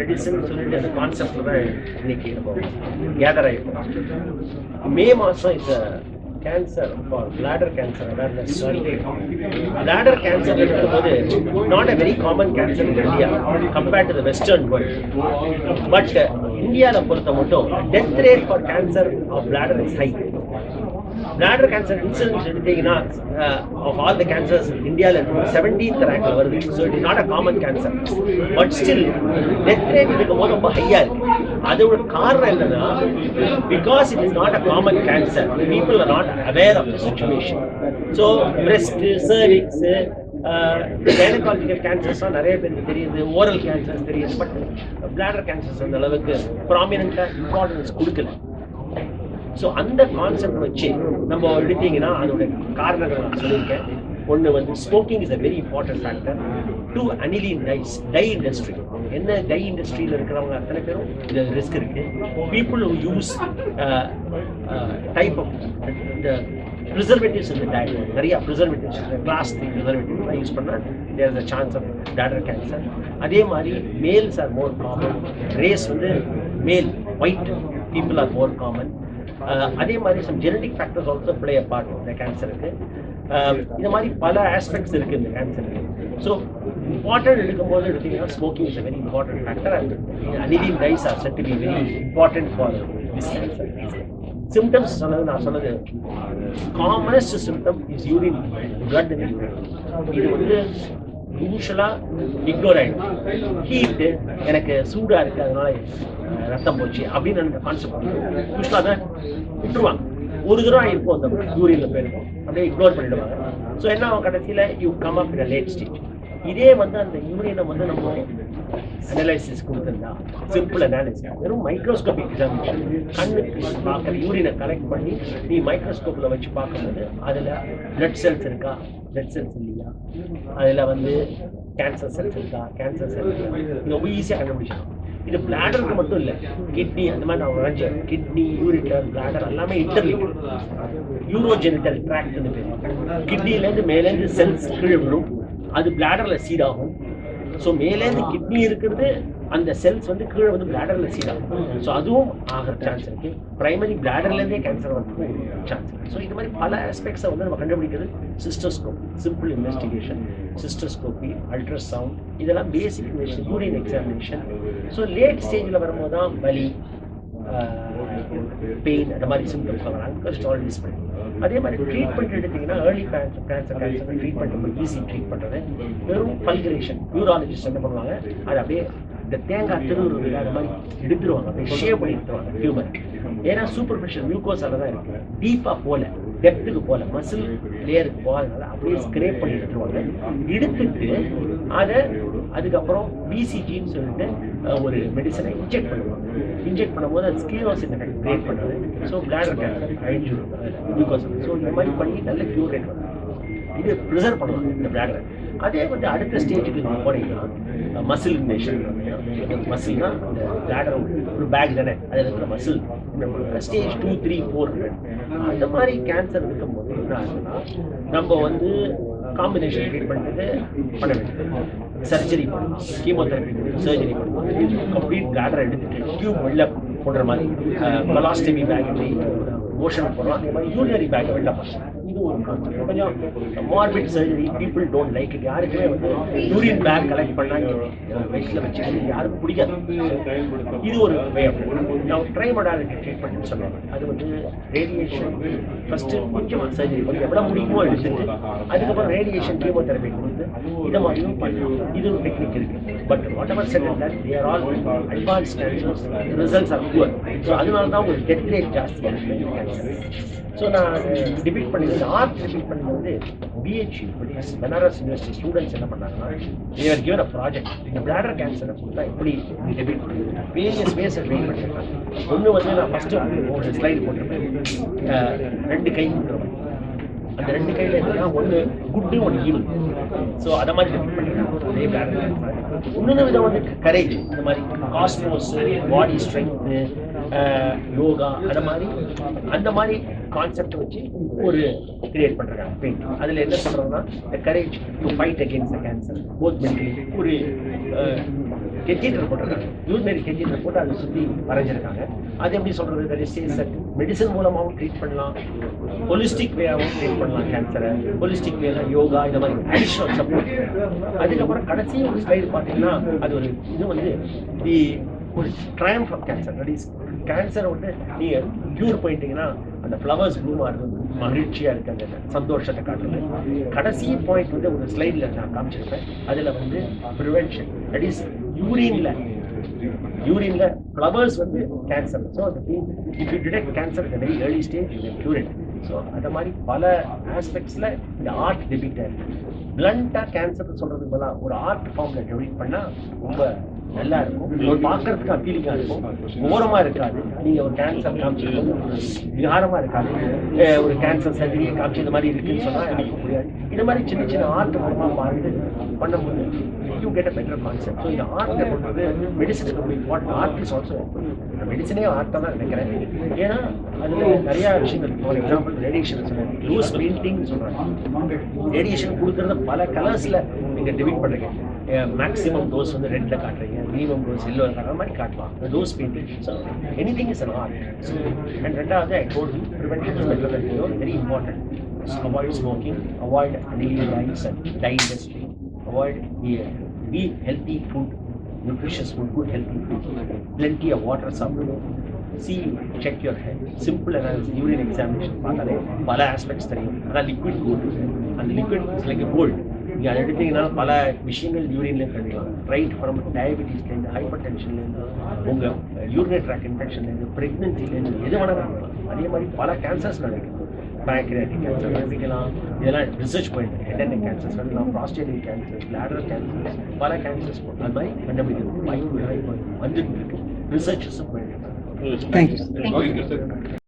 Medicine சொல்லிட்டு அந்த கான்செப்ட்ல தான் இன்னைக்கு நம்ம கேதர் ஆகிருக்கோம். மே மாதம் இந்த cancer bladder cancer awareness bladder cancer இருக்கும்போது not a very common cancer in India compared to the western world. But இந்தியாவில் பொறுத்த மட்டும் death rate for cancer of bladder is high. Bladder cancer incidence எடுத்தீங்கன்னா of all the cancers India 17th rank வருது. So it is not a common cancer. But still death rate இருக்கும்போது ரொம்ப ஹையா இருக்கு. அதோட காரணம் என்னன்னா because it is not a common cancer, people are not aware of the situation. So breast, cervix, gynaecological cancers நிறைய பேருக்கு தெரியுது, ஓரல் கேன்சர்ஸ் தெரியுது, பட் பிளாடர் கேன்சர்ஸ் அந்த அளவுக்கு ப்ராமினென்ட்டா இம்பார்ட்டன்ஸ் கொடுக்கல. ஸோ அந்த கான்செப்ட் வச்சு நம்ம எடுத்தீங்கன்னா அதோட காரணங்கள் நான் சொல்லியிருக்கேன். ஒன்று வந்து smoking is a very important factor. 2 aniline dyes, dye industry. என்ன டை இண்டஸ்ட்ரியில் இருக்கிறவங்க அத்தனை பேரும் இது ரிஸ்க் இருக்கு. People who use type of இந்த ப்ரிசர்வேட்டிவ்ஸ் இந்த டயட், நிறைய ப்ரிசர்வேட்டிவ்ஸ், கிளாஸ் 3 ப்ரிசர்வேட்டிவ்லாம் யூஸ் பண்ணால் there is a chance of bladder cancer. அதே மாதிரி males are more common. Race வந்து male white people are more common. அதே மாதிரி some genetic factors also play a part இந்த கேன்சருக்கு. இந்த மாதிரி பல ஆஸ்பெக்ட்ஸ் இருக்குது இந்த கேன்சருக்கு. ஸோ இம்பார்ட்டன்ட் எடுக்கும்போது எடுத்தீங்கன்னா smoking is a very important factor. And aniline dies R set to be very important for this cancer. Symptoms சொன்னது நான் சொன்னது commonest symptom is urine, blood in urine. இது வந்து யூஷுவலாக இக்னோர் ஆகிடும். ஹீட்டு எனக்கு சூடாக இருக்குது அதனால ரத்தம் போச்சு அப்படின்னு அந்த கான்செப்ட் யூஸ்வலாக தான் விட்டுருவாங்க. ஒரு தூரம் இருக்கும் அந்த யூரினில் போயிருக்கும், அப்படியே இக்னோர் பண்ணிடுவாங்க. ஸோ என்ன ஆகும், கடைசியில் you come up in late stage. இதே வந்து அந்த யூரினை வந்து நம்ம அனலைசிஸ் கொடுத்துருந்தா, சிம்பிள் அனாலிசிஸ், வெறும் மைக்ரோஸ்கோபிக் எக்ஸாமினேஷன், கண்ணுக்கு பார்க்குற யூரினை கலெக்ட் பண்ணி நீ மைக்ரோஸ்கோப்பில் வச்சு பார்க்கும்போது அதில் பிளட் செல்ஸ் இருக்கா, பிளட் செல்ஸ் இல்லையா, அதில் வந்து கேன்சர் செல்ஸ் இருக்கா, கேன்சர் செல்ஸ் ரொம்ப ஈஸியாக கண்டுபிடிச்சிடும். இது பிளாடருக்கு மட்டும் இல்லை, கிட்னி அந்த மாதிரி நான் வரைஞ்சேன். கிட்னி, யூரிட்டர், பிளாடர் எல்லாமே இன்டர்லிங்க். யூரோஜெனிட்டல் ட்ராக்ட்னு பேர். கிட்னிலேருந்து மேலேருந்து செல்ஸ் கீழே விடும், அது பிளாடரில் சீடாகும். ஸோ மேலேருந்து கிட்னி இருக்கிறது, அந்த செல்ஸ் வந்து கீழே வந்து பிளாடரில் சீடாகும். ஸோ அதுவும் ஆகிற சான்ஸ் இருக்குது. ப்ரைமரி பிளாடர்லேருந்தே கேன்சர் வந்து சான்ஸ் இருக்குது. ஸோ இது மாதிரி பல ஆஸ்பெக்ட்ஸை வந்து நம்ம கண்டுபிடிக்கிறது cystoscope, simple investigation, cystoscopy, ultrasound, இதெல்லாம் basic investigation, urine examination. So late ஸ்டேஜில் வரும்போது தான் வலி, பெயின், அந்த மாதிரி சிம்டம்ஸ் வராங்க. ஸ்டாலிஸ் பண்ணி அதே மாதிரி ட்ரீட்மெண்ட் எடுத்தீங்கன்னா ஏர்லி கேன்சர் ட்ரீட்மெண்ட் ரொம்ப ஈஸி ட்ரீட் பண்ணுறது. வெறும் பல்கரேஷன், யூராலஜிஸ்ட் என்ன பண்ணுவாங்க, அது அப்படியே இந்த தேங்காய் திருவுருவில் அந்த மாதிரி எடுத்துருவாங்க, அப்படியே ஷேவ் பண்ணி எடுத்துருவாங்க டியூமர். ஏன்னா சூப்பர்ஃபிஷியல் மியூக்கோஸால தான் இருக்கு, டீப்பாக போல, டெப்த்துக்கு போல, மசில் லேயருக்கு போகிறதுனால அப்படியே ஸ்க்ரேப் பண்ணி எடுத்துருவாங்க. எடுத்துட்டு அதை அதுக்கப்புறம் பிசிஜின்னு சொல்லிட்டு ஒரு மெடிசனை இன்ஜெக்ட் பண்ணுவாங்க. இன்ஜெக்ட் பண்ணும்போது அது ஸ்க்ளீரோசிஸ் எஃபெக்ட் கிரியேட் பண்ணுறது. ஸோ பிளாடர் கேன்சர் அழிஞ்சிடும் மியூக்கோஸ். ஸோ இந்த மாதிரி பண்ணி நல்ல க்யூர் ரேட் வரும். இது ப்ரிசர்வ் பண்ணுவாங்க இந்த பிளாடரை. அதே வந்து அடுத்த ஸ்டேஜுக்கு நீங்கள் போனீங்கன்னா மசில் இன்வேஷன். மசில்னா இந்த பிளாடர் ஒரு பேக் தானே, அதில் இருக்கிற மசில் ஸ்டேஜ் 2, 3, 4 அந்த மாதிரி கேன்சர் இருக்கும்போது என்ன ஆகுதுன்னா, நம்ம வந்து காம்பினேஷன் ட்ரீட்மெண்ட்டுக்கு பண்ண வேண்டியது. சர்ஜரி பண்ணணும், கீமோதெரப்பி பண்ணி சர்ஜரி பண்ணணும், கம்ப்ளீட் பிளாடரை எடுத்துட்டு டியூப் வெளில போடுற மாதிரி, கொலாஸ்டமி பேக் மோஷன் போடுறோம். அதே மாதிரி யூரினரி பேக்கை வெளில போடுறோம். இது ஒரு கான்செப்ட். கொஞ்சம் மார்பிட் surgery people don't like it. யாருக்குமே வந்து யூரின் பேக் கலெக்ட் பண்ணாங்க வயிற்றில் வச்சுக்கிறது யாருக்கும் பிடிக்காது. இது ஒரு வே ஆஃப் நான் ட்ரைமோடாலிட்டி ட்ரீட்மெண்ட்னு சொல்லுவாங்க. அது வந்து ரேடியேஷன் ஃபஸ்ட்டு கொஞ்சம் சர்ஜரி பண்ணி எவ்வளோ முடியுமோ எடுத்துட்டு அதுக்கப்புறம் ரேடியேஷன் கீமோதெரப்பி கொடுத்து இதை மாதிரியும் பண்ணலாம். இது ஒரு டெக்னிக் இருக்குது. But what ever said that they are all advance cancers, results R poor. So அதனால தான் ஒரு டெத் ரேட் ஜாஸ்தியாக இருக்குது கேன்சர். ஸோ நான் டிபீட் பண்ணியிருந்தேன், ஆர்ட் டிபீட் பண்ணிட்டு வந்து பிஹெச்யூ பனாரஸ் யூனிவர்சிட்டி ஸ்டூடெண்ட்ஸ் என்ன பண்ணாங்கன்னா, தேவர் கிவன் அ ப்ராஜெக்ட். இந்த பிளாடர் கேன்சரை கொடுத்தா எப்படி டிபீட் பண்ணியிருக்கேன், வேரியஸ் வேஸை ட்ரீட் பண்ணியிருக்கேன். ஒன்று வந்து நான் ஃபஸ்ட்டு ஒரு ஸ்லைடு போட்டிருப்பேன், 2 கை கொடுக்குறவன். அந்த 2 கையில் என்னன்னா ஒன்று குட்டு, ஒன்று ஈவில். ஸோ அதை மாதிரி டிபீட் பண்ணியிருக்காங்க அதே பிளாடர் கேன்சர். இன்னொன்று விதம் வந்து கரேஜ், இந்த மாதிரி காஸ்மோஸ், பாடி ஸ்ட்ரென்த்து, யோகா, அந்த மாதிரி கான்செப்ட் வச்சு ஒரு கிரியேட் பண்ணுறாங்க பெயிண்டிங். அதில் என்ன சொல்கிறோம்னா, the courage to fight against the cancer both mentally. ஒரு கெத்தீட்ரல் போட்டிருக்காங்க. யூரினரி கெத்தீட்ரல் போட்டு அதை சுற்றி வரைஞ்சிருக்காங்க. அது எப்படி சொல்றது, that is says that medicine மூலமாகவும் ட்ரீட் பண்ணலாம், ஹோலிஸ்டிக் வேயாகவும் ட்ரீட் பண்ணலாம் கேன்சரை. ஹோலிஸ்டிக் வேல யோகா இந்த மாதிரி அடிஷனல் சப்போர்ட். அதுக்கப்புறம் கடைசி ஒரு ஸ்லைடு பார்த்தீங்கன்னா அது ஒரு இது வந்து தி ஒரு triumph of cancer. That is கேன்சரை வந்து நீங்கள் க்யூர் பண்ணிட்டீங்கன்னா அந்த ஃப்ளவர்ஸ் ப்ளூம் ஆகுது, மகிழ்ச்சியாக இருக்குது, அந்த சந்தோஷத்தை காட்டுறது. கடைசி பாயிண்ட் வந்து ஒரு ஸ்லைடில் நான் காமிச்சிருப்பேன். அதில் வந்து ப்ரிவென்ஷன், தட் இஸ் யூரின்ல ஃப்ளவர்ஸ் வந்து cancer. So if you detect cancer இந்த very early stage you can cure it. So அந்த மாதிரி பல ஆஸ்பெக்ட்ஸில் இந்த ஆர்ட் டெபிட் ஆயிருக்கு. பிளண்டாக கேன்சர் சொல்கிறதுக்கு பதிலாக ஒரு ஆர்ட் ஃபார்மில் டெபிட் பண்ணால் ரொம்ப நல்லா இருக்கும். ஒரு பார்க்கறதுக்கு அப்பீலிங்காக இருக்கும், ஓரமாக இருக்காது. நீங்கள் ஒரு கேன்சர் காமிச்சிருக்கும் விகாரமாக இருக்காது. ஒரு கேன்சர் சர்ஜரியை காமிச்சு இந்த மாதிரி இருக்குன்னு சொன்னால் எனக்கு முடியாது. இது மாதிரி சின்ன சின்ன ஆர்ட் மூலமாக பார்த்து பண்ணும்போது you get a better concept. So இந்த ஆர்ட்டை பொறுத்தது மெடிசனுக்கு ரொம்ப இம்பார்ட்டன்ட். ஆர்ட் இஸ் ஆல்சோ மெடிசனே ஆர்ட்டாக தான் நினைக்கிறேன். ஏன்னா அதில் நிறையா விஷயங்கள், ஃபார் எக்ஸாம்பிள் ரேடியேஷன் சொன்னேன், லூஸ் பெயிண்டிங்னு சொல்கிறாங்க. ரேடியேஷன் கொடுக்குறத பல கலர்ஸில் நீங்கள் டிவைட் பண்ணுறீங்க. மேக்ஸிமம் டோஸ் வந்து ரெட்டில் காட்டுறீங்க, மினிமம் டோஸ் எல்லோவில் காட்டுற மாதிரி காட்டலாம். Those painting, so anything is an art. So and ரெண்டாவது I told you prevention is better then cure. Very important. Avoid smoking, avoid daily lives and dye industry, avoid eat healthy food, nutritious food, good healthy food, plenty of water சாப்பிடுங்க. See, check your head. Simple analysis, urine examination பார்த்தாலே பல aspects தெரியும். ஆனால் liquid gold, அந்த liquid is like gold. நீங்கள் அதை எடுத்தீங்கன்னா பல விஷயங்கள் யூரின்லேயும் கண்டிக்கலாம். ரைட் ஃப்ரம் டயபெட்டிஸ்லேருந்து, ஹைப்பர் டென்ஷன்லேருந்து, உங்கள் யூரினரி ட்ராக் இன்ஃபெக்ஷன்லேருந்து, ப்ரெக்னென்சிலேருந்து எது வேணாலும் அதே மாதிரி பல கேன்சர்ஸ் நடக்கும். பேங்க்ரியாட்டிக் கேன்சர் கண்டுபிடிக்கலாம். இதெல்லாம் ரிசர்ச் பண்ணிட்டு ஹெட் அண்ட் நெக் கேன்சர்ஸ் கண்டுக்கலாம், ப்ராஸ்டேட்டிக் கேன்சர்ஸ், லேடர் கேன்சர்ஸ், பல கேன்சர்ஸ் அது மாதிரி கண்டுபிடிக்கிறது வாய்ப்பு வந்துட்டு இருக்கு. ரிசர்ச்சஸும் பண்ணிட்டு தேங்க்யூ.